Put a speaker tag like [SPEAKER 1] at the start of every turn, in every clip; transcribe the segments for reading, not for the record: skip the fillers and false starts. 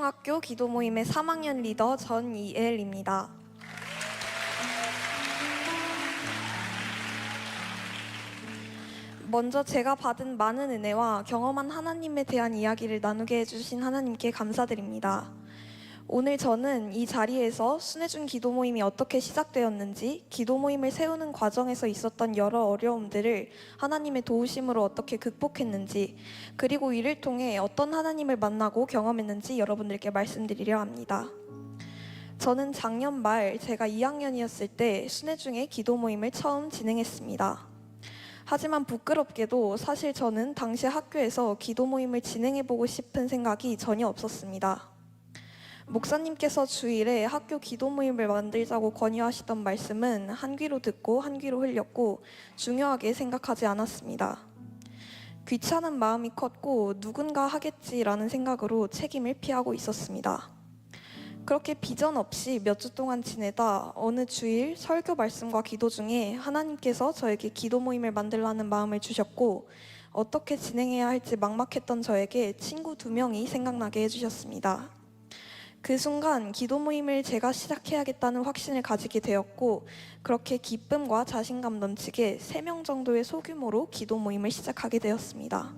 [SPEAKER 1] 순회중학교 기도 모임의 3학년 리더 전이엘입니다. 먼저 제가 받은 많은 은혜와 경험한 하나님에 대한 이야기를 나누게 해주신 하나님께 감사드립니다. 오늘 저는 이 자리에서 순회중 기도 모임이 어떻게 시작되었는지, 기도 모임을 세우는 과정에서 있었던 여러 어려움들을 하나님의 도우심으로 어떻게 극복했는지, 그리고 이를 통해 어떤 하나님을 만나고 경험했는지 여러분들께 말씀드리려 합니다. 저는 작년 말 제가 2학년이었을 때 순회중의 기도 모임을 처음 진행했습니다. 하지만 부끄럽게도 사실 저는 당시 학교에서 기도 모임을 진행해보고 싶은 생각이 전혀 없었습니다. 목사님께서 주일에 학교 기도 모임을 만들자고 권유하시던 말씀은 한 귀로 듣고 한 귀로 흘렸고 중요하게 생각하지 않았습니다. 귀찮은 마음이 컸고 누군가 하겠지라는 생각으로 책임을 피하고 있었습니다. 그렇게 비전 없이 몇 주 동안 지내다 어느 주일 설교 말씀과 기도 중에 하나님께서 저에게 기도 모임을 만들라는 마음을 주셨고, 어떻게 진행해야 할지 막막했던 저에게 친구 2명이 생각나게 해주셨습니다. 그 순간 기도 모임을 제가 시작해야겠다는 확신을 가지게 되었고, 그렇게 기쁨과 자신감 넘치게 3명 정도의 소규모로 기도 모임을 시작하게 되었습니다.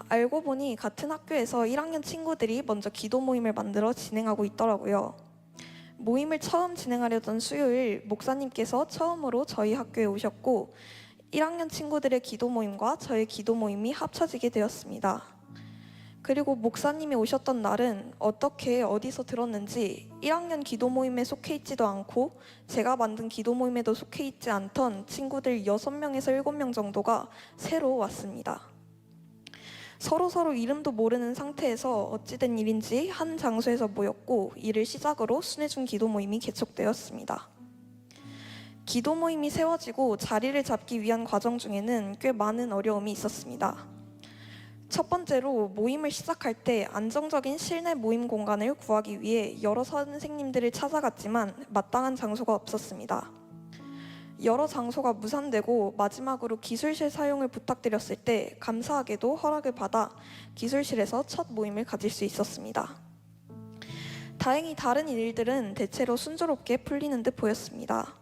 [SPEAKER 1] 알고 보니 같은 학교에서 1학년 친구들이 먼저 기도 모임을 만들어 진행하고 있더라고요. 모임을 처음 진행하려던 수요일, 목사님께서 처음으로 저희 학교에 오셨고 1학년 친구들의 기도 모임과 저의 기도 모임이 합쳐지게 되었습니다. 그리고 목사님이 오셨던 날은 어떻게 어디서 들었는지 1학년 기도 모임에 속해 있지도 않고 제가 만든 기도 모임에도 속해 있지 않던 친구들 6명에서 7명 정도가 새로 왔습니다. 서로 이름도 모르는 상태에서 어찌된 일인지 한 장소에서 모였고, 이를 시작으로 순회중 기도 모임이 개척되었습니다. 기도 모임이 세워지고 자리를 잡기 위한 과정 중에는 꽤 많은 어려움이 있었습니다. 첫 번째로 모임을 시작할 때 안정적인 실내 모임 공간을 구하기 위해 여러 선생님들을 찾아갔지만 마땅한 장소가 없었습니다. 여러 장소가 무산되고 마지막으로 기술실 사용을 부탁드렸을 때 감사하게도 허락을 받아 기술실에서 첫 모임을 가질 수 있었습니다. 다행히 다른 일들은 대체로 순조롭게 풀리는 듯 보였습니다.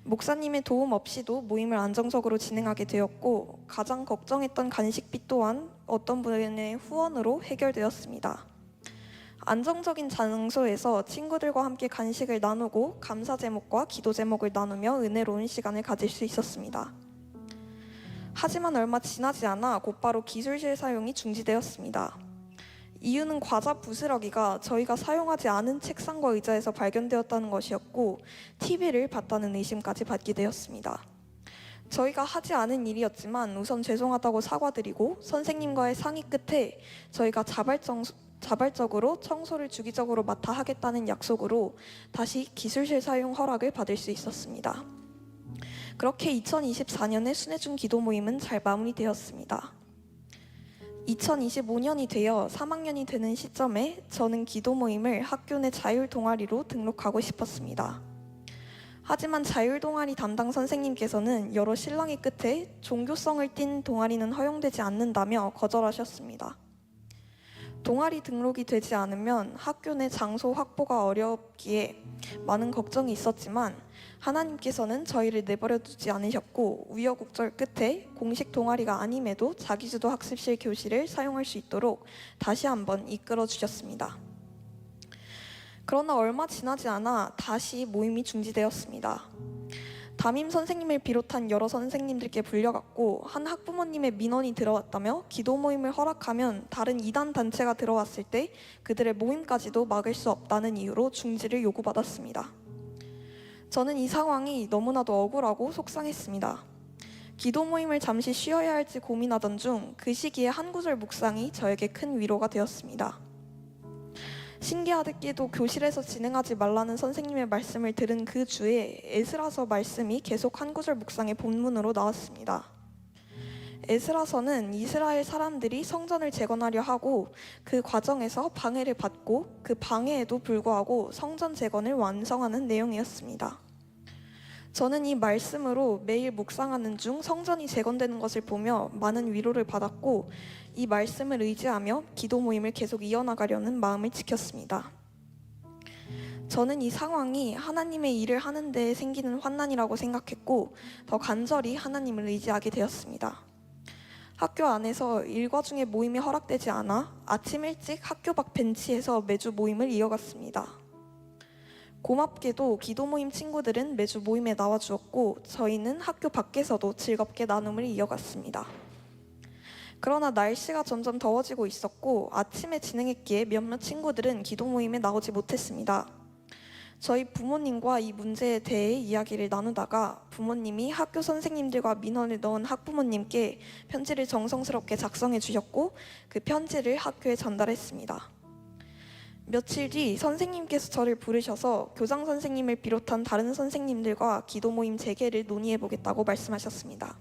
[SPEAKER 1] 목사님의 도움 없이도 모임을 안정적으로 진행하게 되었고, 가장 걱정했던 간식비 또한 어떤 분의 후원으로 해결되었습니다. 안정적인 장소에서 친구들과 함께 간식을 나누고 감사 제목과 기도 제목을 나누며 은혜로운 시간을 가질 수 있었습니다. 하지만 얼마 지나지 않아 곧바로 기술실 사용이 중지되었습니다. 이유는 과자 부스러기가 저희가 사용하지 않은 책상과 의자에서 발견되었다는 것이었고, TV를 봤다는 의심까지 받게 되었습니다. 저희가 하지 않은 일이었지만 우선 죄송하다고 사과드리고 선생님과의 상의 끝에 저희가 자발적으로 청소를 주기적으로 맡아 하겠다는 약속으로 다시 기술실 사용 허락을 받을 수 있었습니다. 그렇게 2024년의 순회중 기도 모임은 잘 마무리되었습니다. 2025년이 되어 3학년이 되는 시점에 저는 기도 모임을 학교 내 자율 동아리로 등록하고 싶었습니다. 하지만 자율 동아리 담당 선생님께서는 여러 실랑이 끝에 종교성을 띤 동아리는 허용되지 않는다며 거절하셨습니다. 동아리 등록이 되지 않으면 학교 내 장소 확보가 어렵기에 많은 걱정이 있었지만 하나님께서는 저희를 내버려 두지 않으셨고, 우여곡절 끝에 공식 동아리가 아님에도 자기주도 학습실 교실을 사용할 수 있도록 다시 한번 이끌어 주셨습니다. 그러나 얼마 지나지 않아 다시 모임이 중지되었습니다. 담임 선생님을 비롯한 여러 선생님들께 불려갔고, 한 학부모님의 민원이 들어왔다며 기도 모임을 허락하면 다른 이단 단체가 들어왔을 때 그들의 모임까지도 막을 수 없다는 이유로 중지를 요구받았습니다. 저는 이 상황이 너무나도 억울하고 속상했습니다. 기도 모임을 잠시 쉬어야 할지 고민하던 중 그 시기에 한 구절 묵상이 저에게 큰 위로가 되었습니다. 신기하게도 교실에서 진행하지 말라는 선생님의 말씀을 들은 그 주에 에스라서 말씀이 계속 한 구절 묵상의 본문으로 나왔습니다. 에스라서는 이스라엘 사람들이 성전을 재건하려 하고 그 과정에서 방해를 받고 그 방해에도 불구하고 성전 재건을 완성하는 내용이었습니다. 저는 이 말씀으로 매일 묵상하는 중 성전이 재건되는 것을 보며 많은 위로를 받았고, 이 말씀을 의지하며 기도 모임을 계속 이어나가려는 마음을 지켰습니다. 저는 이 상황이 하나님의 일을 하는 데 생기는 환난이라고 생각했고, 더 간절히 하나님을 의지하게 되었습니다. 학교 안에서 일과 중에 모임이 허락되지 않아 아침 일찍 학교 밖 벤치에서 매주 모임을 이어갔습니다. 고맙게도 기도 모임 친구들은 매주 모임에 나와주었고, 저희는 학교 밖에서도 즐겁게 나눔을 이어갔습니다. 그러나 날씨가 점점 더워지고 있었고, 아침에 진행했기에 몇몇 친구들은 기도 모임에 나오지 못했습니다. 저희 부모님과 이 문제에 대해 이야기를 나누다가 부모님이 학교 선생님들과 민원을 넣은 학부모님께 편지를 정성스럽게 작성해 주셨고, 그 편지를 학교에 전달했습니다. 며칠 뒤 선생님께서 저를 부르셔서 교장 선생님을 비롯한 다른 선생님들과 기도 모임 재개를 논의해 보겠다고 말씀하셨습니다.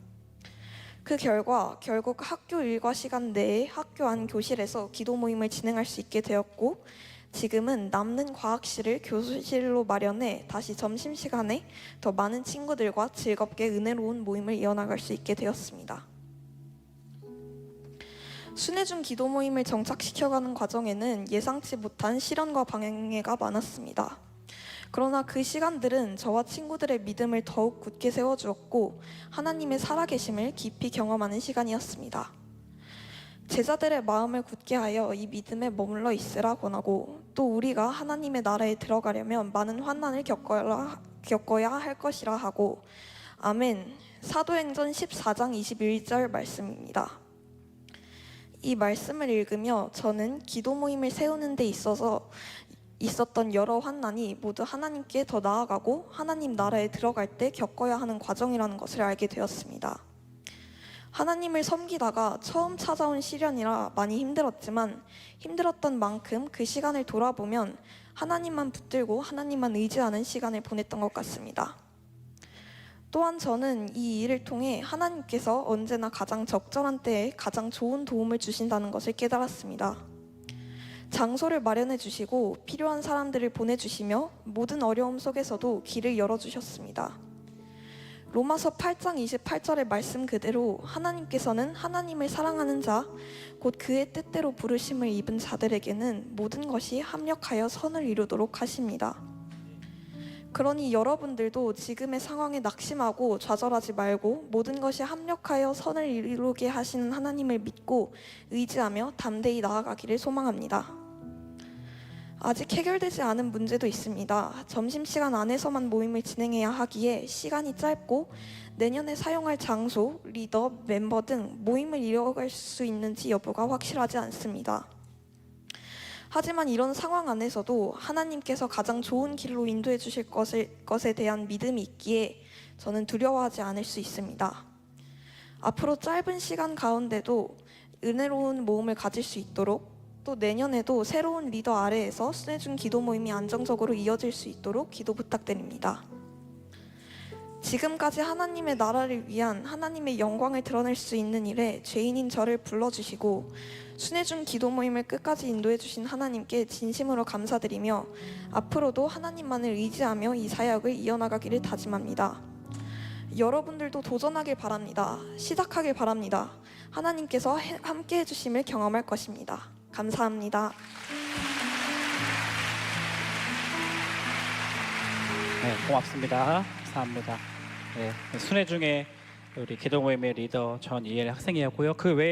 [SPEAKER 1] 그 결과 결국 학교 일과 시간 내에 학교 안 교실에서 기도 모임을 진행할 수 있게 되었고, 지금은 남는 과학실을 교실로 마련해 다시 점심시간에 더 많은 친구들과 즐겁게 은혜로운 모임을 이어나갈 수 있게 되었습니다. 순회중 기도 모임을 정착시켜가는 과정에는 예상치 못한 시련과 방해가 많았습니다. 그러나 그 시간들은 저와 친구들의 믿음을 더욱 굳게 세워주었고, 하나님의 살아계심을 깊이 경험하는 시간이었습니다. 제자들의 마음을 굳게 하여 이 믿음에 머물러 있으라 권하고, 또 우리가 하나님의 나라에 들어가려면 많은 환난을 겪어야 할 것이라 하고, 아멘. 사도행전 14장 21절 말씀입니다. 이 말씀을 읽으며 저는 기도 모임을 세우는 데 있어서 있었던 여러 환난이 모두 하나님께 더 나아가고 하나님 나라에 들어갈 때 겪어야 하는 과정이라는 것을 알게 되었습니다. 하나님을 섬기다가 처음 찾아온 시련이라 많이 힘들었지만, 힘들었던 만큼 그 시간을 돌아보면 하나님만 붙들고 하나님만 의지하는 시간을 보냈던 것 같습니다. 또한 저는 이 일을 통해 하나님께서 언제나 가장 적절한 때에 가장 좋은 도움을 주신다는 것을 깨달았습니다. 장소를 마련해 주시고 필요한 사람들을 보내주시며 모든 어려움 속에서도 길을 열어주셨습니다. 로마서 8장 28절의 말씀 그대로 하나님께서는 하나님을 사랑하는 자, 곧 그의 뜻대로 부르심을 입은 자들에게는 모든 것이 합력하여 선을 이루도록 하십니다. 그러니 여러분들도 지금의 상황에 낙심하고 좌절하지 말고 모든 것이 합력하여 선을 이루게 하시는 하나님을 믿고 의지하며 담대히 나아가기를 소망합니다. 아직 해결되지 않은 문제도 있습니다. 점심시간 안에서만 모임을 진행해야 하기에 시간이 짧고, 내년에 사용할 장소, 리더, 멤버 등 모임을 이어갈 수 있는지 여부가 확실하지 않습니다. 하지만 이런 상황 안에서도 하나님께서 가장 좋은 길로 인도해 주실 것에 대한 믿음이 있기에 저는 두려워하지 않을 수 있습니다. 앞으로 짧은 시간 가운데도 은혜로운 모임을 가질 수 있도록, 또 내년에도 새로운 리더 아래에서 순회중 기도 모임이 안정적으로 이어질 수 있도록 기도 부탁드립니다. 지금까지 하나님의 나라를 위한 하나님의 영광을 드러낼 수 있는 일에 죄인인 저를 불러주시고 순회중 기도 모임을 끝까지 인도해 주신 하나님께 진심으로 감사드리며, 앞으로도 하나님만을 의지하며 이 사역을 이어나가기를 다짐합니다. 여러분들도 도전하길 바랍니다. 시작하길 바랍니다. 하나님께서 함께 해주심을 경험할 것입니다. 감사합니다.
[SPEAKER 2] 네, 고맙습니다. 감사합니다. 네, 순회 중에 우리 기도 모임의 리더 전이엘 학생이었고요. 그 외에